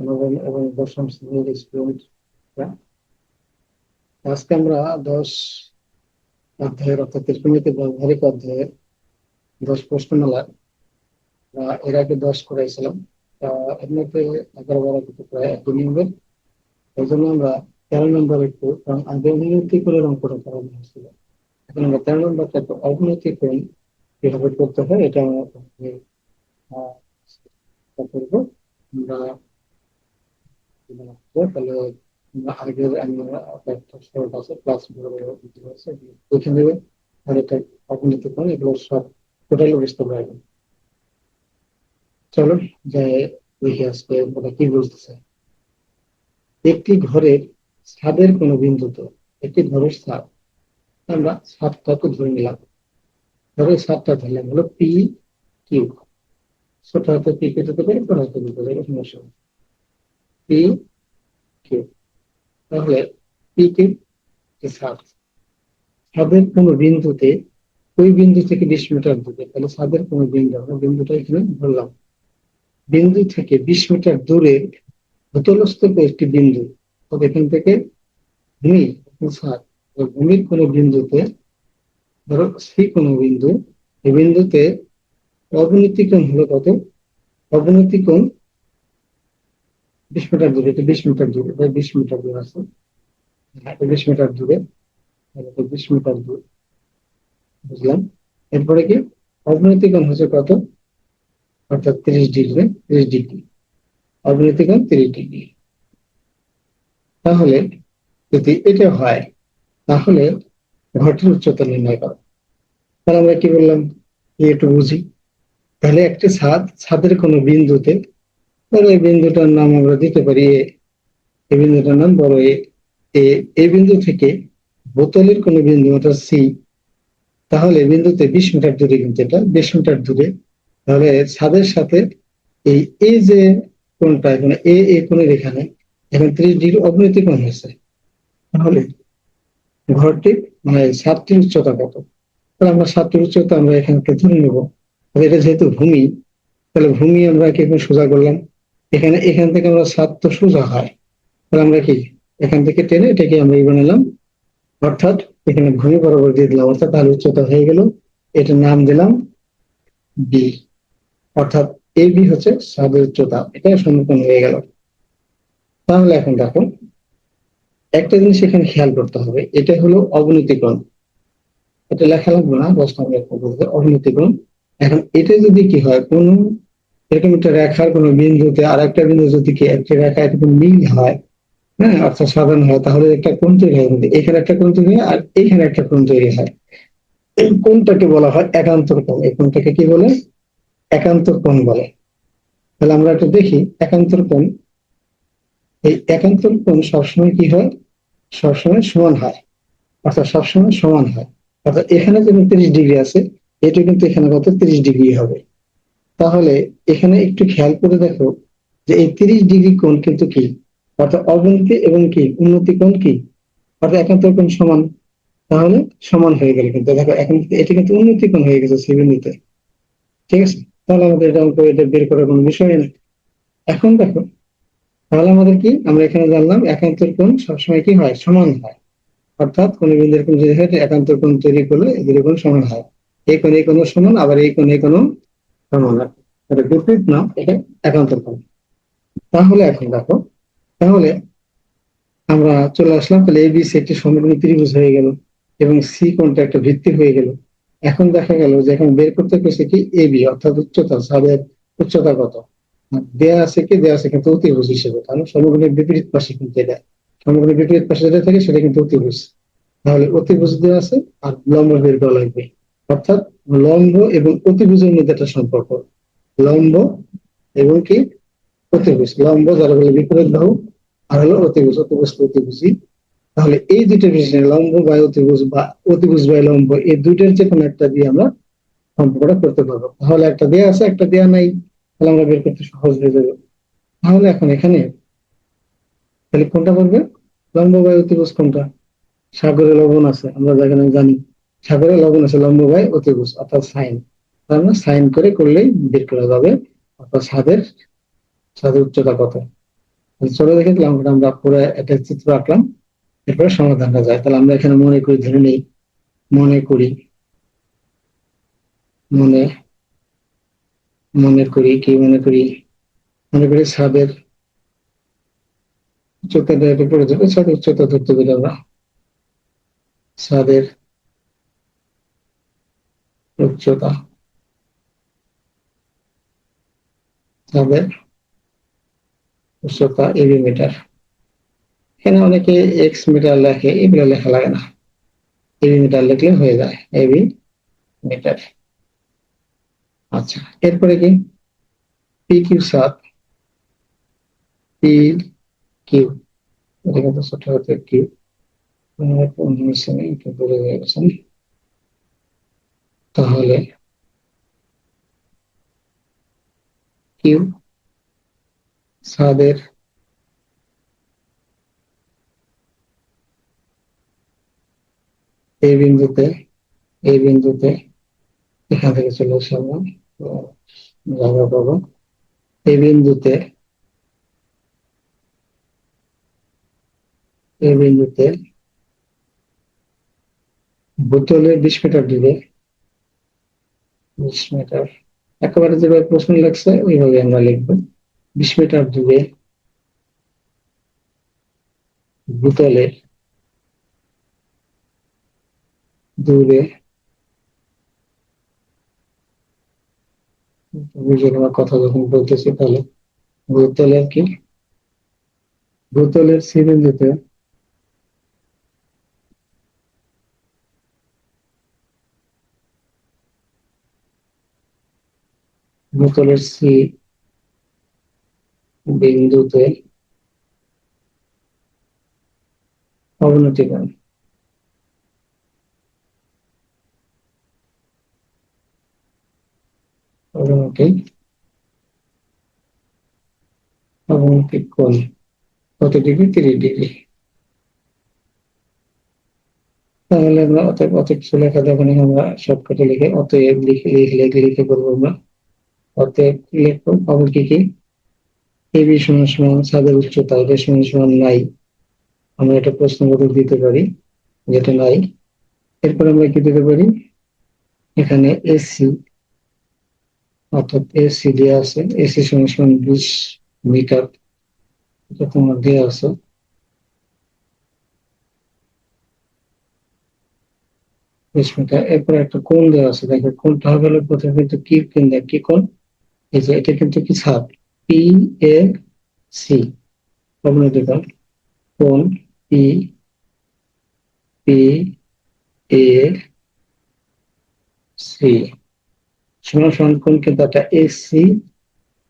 নবম এবং দশম শ্রেণীর স্টুডেন্ট। আজকে আমরা 10 অধ্যায়ের অর্থাৎ ত্রিকোণমিতিক ব্যবহারিক অধ্যায়ের 10 প্রশ্নমালা এর আগে 10 করাইছিলাম। এর মধ্যে 11-12 কিন্তু প্রায় একই নিয়মের। এই জন্য আমরা 13 নম্বর একটু, কারণ আগে উন্নতি করে অঙ্কটা করানো হয়েছিল, এখন আমরা 13 নম্বরটা একটু অবনতি করে কিভাবে করতে হয় এটা আমরা করবো। আমরা তাহলে আগের একটা শর্ট আছে ক্লাস দেখে নেবে, আর এটা অবনতি করে এগুলো সব টোটালি বুঝতে পারবেন। চলো যাই দেখে আজকে ওরা কি বলতেছে। একটি ঘরের ছাদের কোনো বিন্দুতে, একটি ঘরের ছাদ, আমরা ছাদটাকে ধরে নিলাম, ঘরের ছাদটা ধরলাম হলো পি কিউ, ছোট হাতে পি কে দিতে পারি, বড় হাতে দিতে পারি, সমস্যা পি কিউ। তাহলে পি কিউ ছাদ, ছাদের কোনো বিন্দুতে, ওই বিন্দু থেকে 20 মিটার দূরে, তাহলে ছাদের কোনো বিন্দু, আমরা বিন্দুটা এখানে ধরলাম, বিন্দু থেকে 20 মিটার দূরে ভূতলস্থ একটি বিন্দু, তবে এখান থেকে ভূমি ছাদ, ভূমির কোনো বিন্দুতে, ধরো সি কোনো বিন্দু, এই বিন্দুতে অবনতি কোণ হলো কত? অবনতি কোণ 20 মিটার দূরে, এটা 20 মিটার দূরে, 20 মিটার দূরে আছে, 20 মিটার দূরে, 20 মিটার দূর বুঝলাম। এরপরে কি অবনতি কোণ হচ্ছে কত? অর্থাৎ 30 ডিগ্রি, 30 ডিগ্রি অবনতি কোণ 30 ডিগ্রি। তাহলে যদি এটা হয় তাহলে ঘরটির উচ্চতা নির্ণয় করো। তাহলে আমরা কি বললাম, একটু বুঝি। তাহলে একটি ছাদ, ছাদের কোনো বিন্দুতে, ধরো এই বিন্দুটার নাম আমরা দিতে পারি এ, এই বিন্দুটার নাম বড় এ, এই বিন্দু থেকে বোতলের কোনো বিন্দু অর্থাৎ সি, তাহলে বিন্দুতে 20 মিটার দূরে, কিন্তু এটা 20 মিটার দূরে। তাহলে ছাদের সাথে এই এই যে কোণটা, এখানে এ কোণের এখানে এখন 30 ডিগ্রি অবনতি কোণ হয়েছে। তাহলে ঘরটি মানে ছাদটির উচ্চতা কত? তাহলে আমরা ছাদটির উচ্চতা আমরা এখানকে ধরে নেব। এটা যেহেতু ভূমি, তাহলে ভূমি আমরা কি সোজা করলাম, এখান থেকে আমরা ছাদ তো সোজা হয়, তাহলে আমরা কি এখান থেকে টেনে এটাকে আমরা বানালাম, অর্থাৎ এখানে ভূমি বরাবর দিয়ে দিলাম, অর্থাৎ তার উচ্চতা হয়ে গেল, এটার নাম দিলাম বি, অর্থাৎ এ বি হচ্ছে ছাদের উচ্চতা, এটা সম্পূর্ণ হয়ে গেল। তাহলে এখন দেখো একটা জিনিস এখানে খেয়াল করতে হবে, এটা হলো অবনতি কোণ, এটা লেখা লাগবে না, জাস্ট আমরা বলতে অবনতি কোণ। এখন এটা যদি কি হয়, কোন এরকম একটা রেখার কোন বিন্দুতে আর একটা বিন্দু যদি কি একটা রেখা এরকম মিল হয়, হ্যাঁ অর্থাৎ সাধারণ হয়, তাহলে একটা কোণ তৈরি হয়, কিন্তু এখানে একটা কোণ তৈরি হয় আর এইখানে একটা কোণ তৈরি হয়, এই কোণটাকে বলা হয় একান্তর কোণ। এই কোণটাকে কি বলে? একান্তর কোণ বলে। তাহলে আমরা একটু দেখি একান্তর কোণ। এই একান্তর কোণ সবসময় কি হয়? সবসময় সমান হয়, অর্থাৎ সবসময় সমান হয়, অর্থাৎ এখানে যেমন 30 ডিগ্রি আছে, এটা কিন্তু এখানে কত 30 ডিগ্রি হবে। তাহলে এখানে একটু খেয়াল করে দেখো যে এই 30 ডিগ্রি কোণ কিন্তু কি, অর্থাৎ অবনতি এবং কি উন্নতি কোণ কি, অর্থাৎ একান্তর কোণ সমান, তাহলে সমান হয়ে গেল। কিন্তু দেখো এখন এটা কিন্তু উন্নতি কোণ হয়ে গেছে সিবিনিতে, ঠিক আছে? তাহলে আমাদের এটা অঙ্ক, এটা বের করার কোনো বিষয় না। এখন দেখো, তাহলে আমাদের কি, আমরা এখানে জানলাম একান্তর কোণ সবসময় কি হয়, সমান হয়, অর্থাৎ কোন বিন্দুর কোণ যদি হয় একান্তর কোণ তৈরি করলে এদের কোণ সমান হয়, এই কোণ এই কোণ সমান, আবার এই কোণ এই কোণ সমান হয়, এটা বিপরীত না, এটা একান্তর কোণ। তাহলে এখন দেখো, তাহলে আমরা চলে আসলাম, তাহলে এবিসি একটি সমকোণী ত্রিভুজ হয়ে গেল এবং সি কোণটা একটা ভিত্তি হয়ে গেল। এখন দেখা গেল যে এখন বের করতে পেরেছে কি এবি, অর্থাৎ উচ্চতা, ছাদের উচ্চতা কত দেয়া আছে, কি দেয়া আছে কিন্তু অতিভুজ হিসেবে, কারণ সমকোণের বিপরীত পাশে কিন্তু এটা, সমকোণের বিপরীত পাশে যেটা থাকে সেটা কিন্তু অতিভুজ। তাহলে অতিভুজ দেওয়া আছে আর লম্ব বের করা লাগবে, অর্থাৎ লম্ব এবং অতিভুজের মধ্যে একটা সম্পর্ক, লম্ব এবং কি অতিভুজ, লম্ব যারা বলে বিপরীত বাহু, আর হলো অতিভুজ, অতিভুজ অতিভুজি। তাহলে এই দুইটা বিষয় লম্ব বা অতিভুজ বা অতিভুজ বা লম্ব, এই দুইটার যে কোনো একটা দিয়ে আমরা সম্পর্কটা করতে পারবো। তাহলে একটা দেয়া আছে একটা দেয়া নাই, তাহলে আমরা বের করতে সহজ হয়ে যাবে। তাহলে এখন এখানে তাহলে কোনটা করবে, লম্ব বা অতিভুজ কোনটা? সাগরে লবণ আছে, আমরা যেখানে জানি সাগরে লবণ আছে, লম্ব বাই অতিভুজ অর্থাৎ সাইন, আমরা সাইন করে করলেই বের করা যাবে, অর্থাৎ ছাদের ছাদের উচ্চতা কত। চলো দেখে দিলাম, আমরা পুরো একটা চিত্র আঁকলাম, এরপরে সমাধানটা যায়। তাহলে আমরা এখানে মনে করি, ধরে নেই, মনে করি মনে মনে করি কি মনে করি মনে করি ছাদের উচ্চতাটা এটা পড়ে যাবে, ছাদের উচ্চতা ধরতে পারি আমরা। ছাদের উচ্চতা, ছাদের উচ্চতা এবি মিটার। এখানে অনেকে এক্স মিটার লেখে, এগুলো লেখা লাগে না, এবি মিটার লিখলে হয়ে যায়, এবি মিটার। আচ্ছা, এরপরে কি, পি কিউ সাত, পি কিউ, এটা কিন্তু ছোট হাতের কিউ, একটু দূরে হয়ে গেছেন। তাহলে কিউ ছাদের এই বিন্দুতে, এই বিন্দুতে এখান থেকে চলে আসে আমরা জায়গা পাবো, এই বিন্দুতে, এই বিন্দুতে বোতলের 20 মিটার দূরে, 20 মিটার, একেবারে যেভাবে প্রশ্ন লাগছে ওইভাবে আমরা লিখবো। 20 মিটার দূরে বোতলের, দূরে, বুঝে আমার কথা যখন বলতেছি, তাহলে বোতলের কি, বোতলের সি বিন্দুতে, বোতলের সি বিন্দুতে অবনতি কোণ, অবনতি, অবনতি কোণ কত ডিগ্রি, 30 ডিগ্রি। তাহলে আমরা অতএব, অতএব লেখা যখন আমরা শর্টকাটে লিখে অতএব লিখে লিখে লিখে করবো আমরা। অতএব লিখবো পাবো কি কি, এবি সমান সমান ছাদের উচ্চতা, এটা সমান সমান নাই, আমরা এটা প্রশ্নবোধক দিতে পারি, যেটা নাই। এরপর আমরা কি দিতে পারি, এখানে এসি, অর্থাৎ এসি দেওয়া আছে, এসি সমান সমান 20 মিটার, এটা তোমার দেওয়া আছে। এরপর একটা কোণ দেওয়া আছে, দেখো কোণটা হবে হলো প্রথমে কিন্তু কি কোণ, কি কোণ, এই যে এটা কিন্তু কি ছাদ, পি এ সি, অবনতি কোণ, কোণ পি, পি এ সি সমান সমান কোণ কিন্তু একটা এসি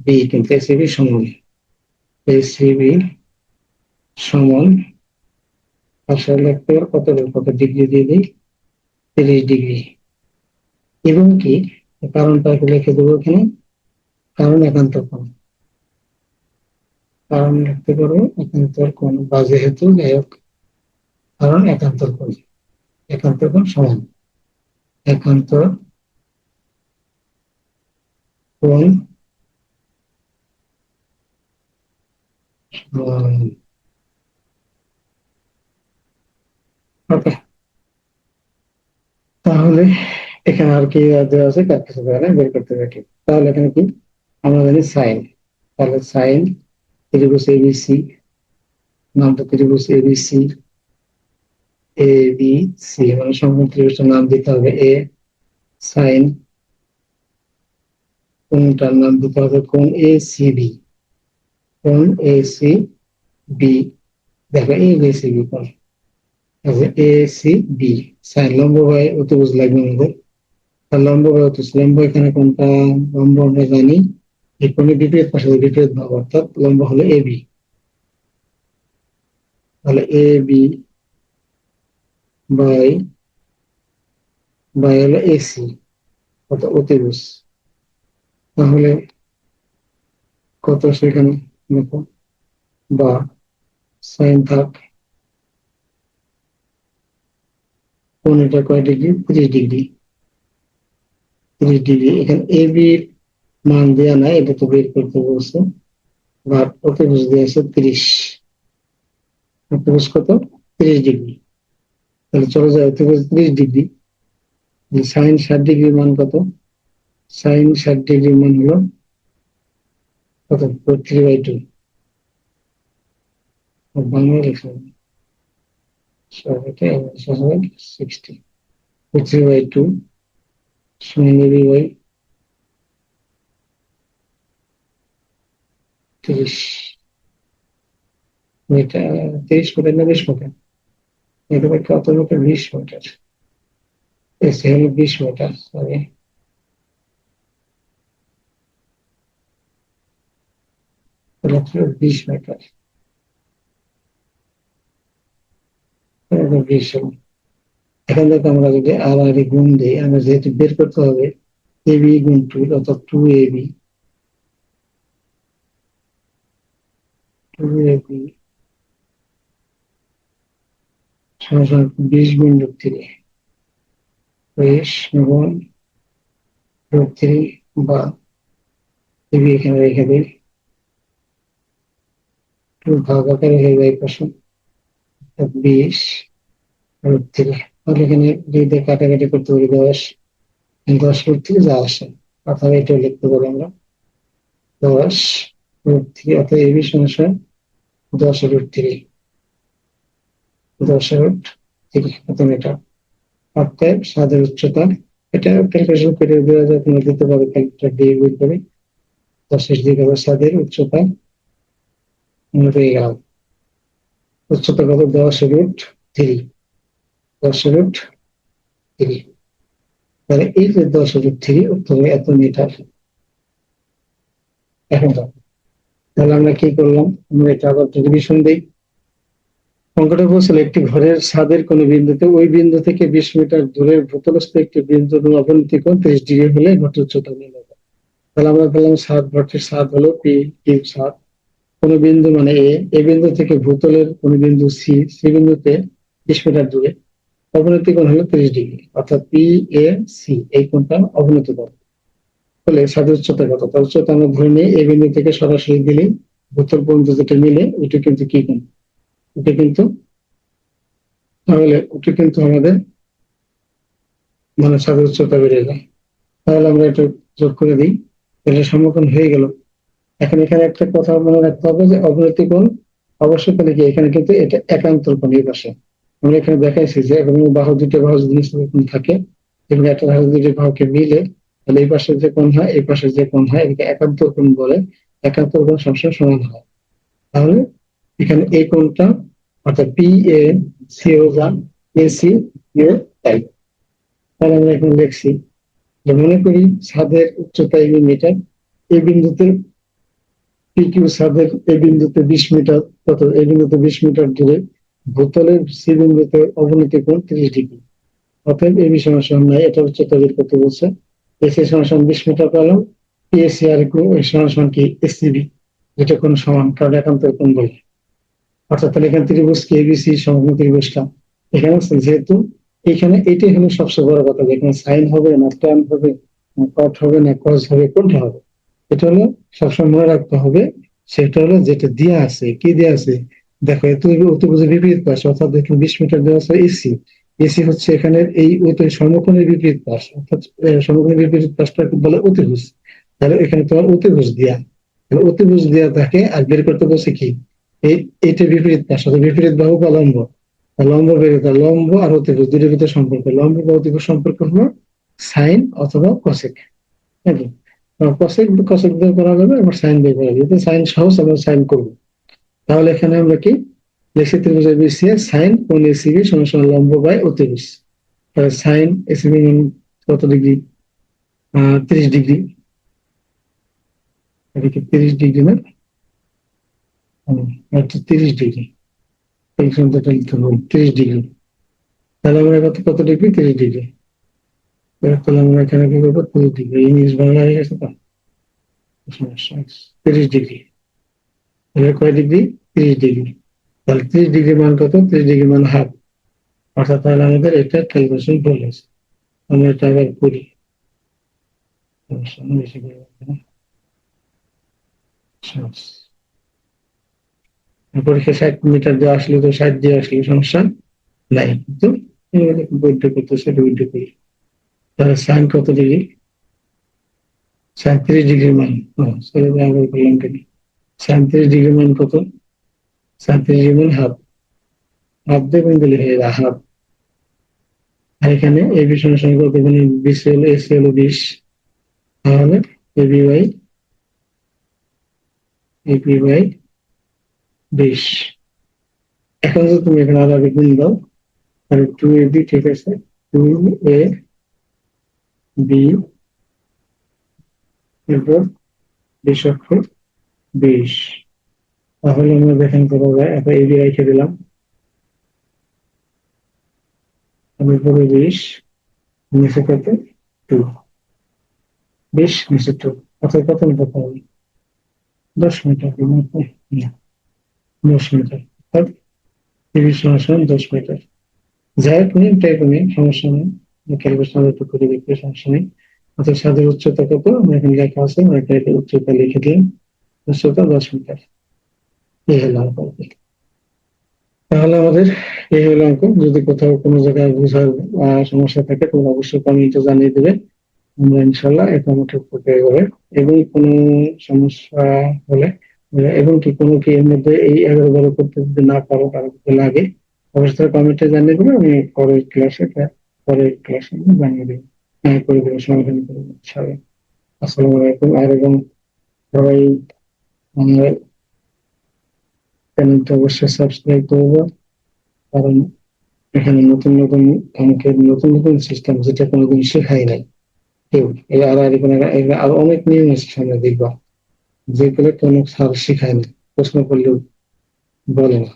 বি, কিন্তু এসিবি সমান, এসিবি সমান আসলে কত কত ডিগ্রি দিয়ে দিই, 30 ডিগ্রি। এবং কি কারণটা লিখে দেবো এখানে, কারণ একান্তর কোণ, কারণ লিখতে পারবো একান্তর কোণ, বা যেহেতু যাই হোক, কারণ একান্তর কোণ, একান্তর কোণ সমান, একান্তর কোণ সমান। ওকে, তাহলে এখানে আর কি দেওয়া আছে, কার কিছু দেওয়া নেই, বের করতে পারি। তাহলে এখানে কি আমরা জানি সাইন, তাহলে সাইন ত্রিভুজ এবিসি, নামটা ত্রিভুজ এবিসি, এ বি সি, মানে সম্পূর্ণ ত্রিভুজটার নাম দিতে হবে এ, সাইন কোণটার নাম দিতে হবে কোণ এ সি বি, কোণ এ সি বি, দেখো এ বি সি বি কোণ, এ সি বি, সাইন লম্ব হয় অতিভুজ লাগবে আমাদের, তার লম্ব হয় অতিভুজ, লম্ব এখানে কোনটা, লম্ব আমরা জানি এই কোণের বিপরীত পাশে বিপরীত ভাব, অর্থাৎ লম্ব হলো এ বি, তাহলে এ বি বাই, বাই হলো এসি, কত অতিভুজ, তাহলে কত সেখানে দেখো, বা সাইন থাক, কোণ এটা কয় ডিগ্রি, 30 ডিগ্রি, 30 ডিগ্রি। এখানে এ বি মান দেওয়া নাই, এটা তো বের করতে বলছে, আর অতিভুজ দিয়েছে 30, অতিভুজ কত 30 ডিগ্রি। তাহলে চলে যায় অতিভুজ 30 ডিগ্রি, সাইন 60 ডিগ্রির মান কত? সাইন 60 ডিগ্রির মান হলো কত? 3/2। বাংলা লিখা এটা 60, 3/2 সমান বাই 30 মিটার, 30 মিটার না 20 মিটার? এটা কত মিটার? 20 মিটার। এসে হলো 20 মিটার, সরি 20 মিটার। 20 হলো। এখান থেকে আমরা যদি আর আর গুণ দিই, আমরা যেহেতু বের করতে হবে এবি গুণ 2 অর্থাৎ 2ab, 2ab সমান 20 গুণ √3, 20 গুণ √3 বা এবি এখানে রেখে দিই, 2 ভাগ আকারে হয়ে যায় পাশে 20 √3। তাহলে এখানে 2 দিয়ে কাটাকাটি করতে পারি 10, 10 √3 যা আসে, অথবা এটাও লিখতে পারি আমরা 10 √3, অর্থাৎ এবি সমান 10 √3, 10 √3 এত মিটার। অতএব ছাদের উচ্চতা, এটা ক্যালকুলেশন করে দেওয়া যায়, তোমরা দিতে পারো ক্যালকুলেটর দিয়ে বের করে। 10 দিকে ছাদের উচ্চতা আমরা পেয়ে গেলাম। উচ্চতা কত? 10 √3, 10 √3। তাহলে এই যে 10 √3 উত্তর এত মিটার। এখন তাহলে আমরা কি করলাম? আমরা এটা আবার রিভিশন দিই। অঙ্কটা বলছিল একটি ঘরের ছাদের কোন বিন্দুতে ওই বিন্দু থেকে 20 মিটার দূরের ভূতলস্থ একটি বিন্দুর অবনতি কোণ 30 ডিগ্রি হলে ঘরের উচ্চতা নির্ণয় করো। তাহলে আমরা বললাম ছাদ, ঘরটির ছাদ হলো পি কিউ ছাদ। কোন বিন্দু মানে এ বিন্দু থেকে ভূতলের কোন বিন্দু সি বিন্দুতে 20 মিটার দূরে অবনতি কোণ হলো 30 ডিগ্রি, অর্থাৎ পি এ সি এই কোণটা অবনতি কোণ। তাহলে ছাদের উচ্চতা কত? তার উচ্চতা আমরা ধরে নিই এই বিন্দু থেকে সরাসরি দিলেই ভূতল পর্যন্ত যেটা মিলে ওইটা কিন্তু কি কোণ? ওটা কিন্তু, তাহলে ওটা কিন্তু আমাদের মানে ছাদের উচ্চতা বেড়ে যায়। তাহলে আমরা এটা যোগ করে দিই, এটা সমকোণ হয়ে গেল। এখন এখানে একটা কথা মনে রাখতে হবে যে অবনতি কোণ অবশ্যই, তাহলে কি এখানে কিন্তু এটা একান্তর কোণ। এই পাশে আমরা এখানে দেখাইছি যে বাহু দুটো বাহু যদি সমকোণ থাকে, এখানে একটা বাহু দুটো বাহুকে মিলে, তাহলে এই পাশে যে কোণ হয় এই পাশে যে কোণ হয় এটাকে একান্তর কোণ বলে। একান্তর কোণ সবসময় সমান হয়। তাহলে এখানে এই কোণটা অর্থাৎ পি এ সি ও যা এ সি এ তাই। তাহলে আমরা এখানে লিখছি যে মনে করি ছাদের উচ্চতা মিটার, এই বিন্দুতে পি কিউ ছাদের এই বিন্দুতে 20 মিটার, কত এই বিন্দুতে 20 মিটার দূরে ভূতলের সি বিন্দুতে অবনতি কোণ 30 ডিগ্রি। অতএব এবি সমান নাই, এটা উচ্চতা বের করতে বলছে। এসি সমান 20 মিটার পেলাম, পিএসসি আর সমান কি এসসিবি, যেটা কোণ সমান, কারণ একান্তর কোণ বলে। অর্থাৎ তাহলে এখানে ত্রিভুজ কে এবিসি সমকোণ ত্রিভুজটা এখানে যেহেতু এখানে এটাই হলো সবচেয়ে বড় কথা, এখানে সাইন হবে না ট্যান হবে না কট হবে না কস হবে, কোনটা হবে? এটা হলো সবসময় মনে রাখতে হবে, সেটা হলো যেটা দেওয়া আছে। কি দেওয়া আছে দেখো, এত অতিভুজের বিপরীত পাশ, অর্থাৎ দেখুন 20 মিটার দেওয়া আছে এসি। এসি হচ্ছে এখানে এই সমকোণের বিপরীত পাশ, অর্থাৎ সমকোণের বিপরীত পাশটা বলে অতিভুজ। তাহলে এখানে তোমার অতিভুজ দেয়া, অতিভুজ দেয়া থাকে। আর বের করতে বলছে কি এইটা বিপরীত পাশ, বিপরীত বাহু বা লম্ব। লম্ব বের করতে, লম্ব আর অতিভুজ দুটোর ভিতরে সম্পর্ক, লম্ব বা অতিভুজ সম্পর্ক হলো সাইন অথবা কসেক। কসেক কসেক দিয়ে করা যাবে, আবার সাইন দিয়ে করা যাবে। সাইন সহজ, আমরা সাইন করবো। তাহলে এখানে আমরা কি লিখছি? ত্রিভুজ এবিসি এর সাইন কোণ এসিবি সমান সমান লম্ব বাই অতিভুজ। সাইন এসিবি কত ডিগ্রি? 30 ডিগ্রি। এদিকে 30 ডিগ্রি না, 30 ডিগ্রি। এই সংখ্যাটা লিখতে হবে 30 ডিগ্রি। তাহলে আমরা কত কত ডিগ্রি? 30 ডিগ্রি। তাহলে আমরা এখানে কি করবো? 30 ডিগ্রি। ইংলিশ বাংলা হয়ে গেছে তো, সমস্যা 30 ডিগ্রি। তাহলে কয় ডিগ্রি? 30 ডিগ্রি। তাহলে 30 ডিগ্রি মান কত? 30 ডিগ্রি মান হাফ। অর্থাৎ তাহলে আমাদের এটা ক্যালকুলেশন ভুল হয়েছে। আমরা এটা আবার করি, সমস্যা বেশি করে পরীক্ষা 60 মিটার দিয়ে আসলে তো 60 দিয়ে আসলে সমস্যা নাই, কিন্তু বৈধ করতেছে, বৈধ করি। তাহলে সাইন কত ডিগ্রি? 37 ডিগ্রি মান। সরি আবার করলাম কেন? 37 ডিগ্রি মান কত? 37 ডিগ্রি মান হাফ। হাফ দিয়ে গুণ দিলে হয়ে যায় হাফ। আর এখানে এই বিষয়ের সঙ্গে কত গুণ? বিসি হলো, এসি হলো 20, তাহলে এবি বাই 20। এখন যদি তুমি এখানে আলাদা গুণ দাও, তাহলে 2ab, ঠিক আছে, 2ab এরপর 20 তাহলে আমরা দেখেন করা যায়। এখন এবি রেখে দিলাম, আমি পুরো 20 নিচে কত? 2, 20 নিচে 2, অর্থাৎ কত মিটার পাবো? 10 মিটার। 10 মিটার, অর্থাৎ 30 = 10 মিটার। যাই হোক, নিন টাইপ নেই, সমস্যা নেই, ক্যালকুলেশন একটু করে দেখবে, সমস্যা নেই। অর্থাৎ ছাদের উচ্চতা কত? আমরা এখানে লেখা আছে, আমরা এটা উচ্চতা লিখে দিলাম, উচ্চতা 10 মিটার। এই হলো অঙ্ক। তাহলে আমাদের এই হলো অঙ্ক। যদি কোথাও কোনো জায়গায় বোঝার সমস্যা থাকে, তোমরা অবশ্যই কমেন্টে জানিয়ে দেবে, আমরা ইনশাল্লাহ এটা মোটে প্রক্রিয়া করে। এবং কোনো সমস্যা হলে, এবং কি কোনো কি এর মধ্যে এই 11-12 করতে যদি না পারো, কারো যদি লাগে, অবশ্যই কমেন্টে জানিয়ে দেবে, আমি পরের ক্লাসে জানিয়ে দেবো, করে দেবো, সমাধান করে দেবো ইনশাল্লাহ। আসসালামু আলাইকুম। আর এবং সবাই আমার চ্যানেলটা অবশ্যই সাবস্ক্রাইব করবো, কারণ এখানে নতুন নতুন অঙ্কের নতুন নতুন সিস্টেম, যেটা কোনোদিন শেখাই নাই কেউ। এই আর আর অনেক নিয়ম আছে সামনে দেখবা, যেগুলো কোনো স্যার শেখায় না, প্রশ্ন করলেও বলে না।